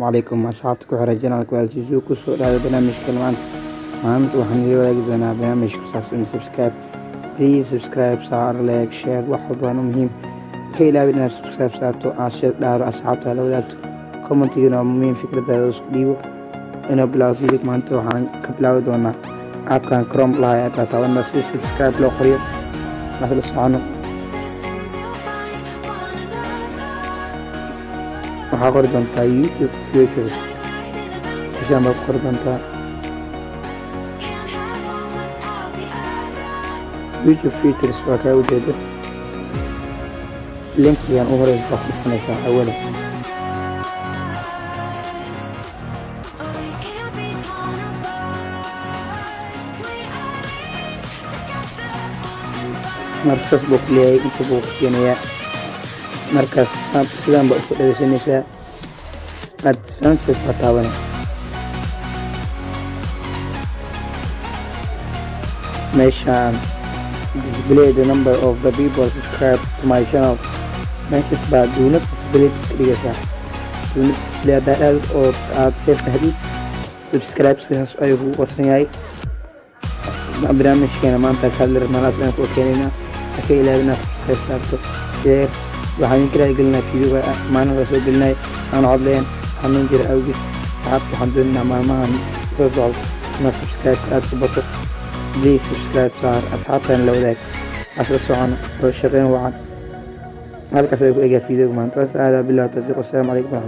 عليكم أصحابتك وحرجنا على كل شيء كسر هذا برنامج كلمات maanta waxaan idin wadaagi doonaa barnaamij ku saabsan subscribe please subscribe saar like share wax walba oo muhiim ka ilaawin inaad subscribe saarto aashir dhaaro asxaabta la wadaagto commentigina waa muhiim fikradaada isku dhiibo inoo bilaabo video maanta waxaan ka bilaabi doonaa app-kan Chrome lahaa aad taaban si subscribe loo qoriyo la socono waxaa qori doontaa YouTube features waxaan baa qori doontaa YouTube features waa kaa ujeedo linkigan u horeysa waxaad dhisanaysaa awala markaas buu ku leeyahay inta buu ku keenayaa markaas sidaan baa isku dhageysanaysaa advanced baa taabanay meeshaan display the number of the people subscribed to my channel message baa do not display iska dhigaysaa do not display haddaad oo aad safe dhahdid subscribe-kaas ayuu kugu qorsan yahay barnaamijkeena maanta ka hadli rabnaanaas ayaan ku keenaynaa haka ilaawina subscribe saarto share waxaan idin kala gelinaa videoga maalin la soo gelinay aan codleen xanuun jira awgis saxaabta waxaan doonaynaa maalmahan soo socdo inaad subscribe aad ku bato please subscribe saar asxaabtan la wadaag asla socono oo shaqeyn wacan halkaas ay ku egaa videoga maanta aada billahi tawfiiq. Assalaamu calaykum.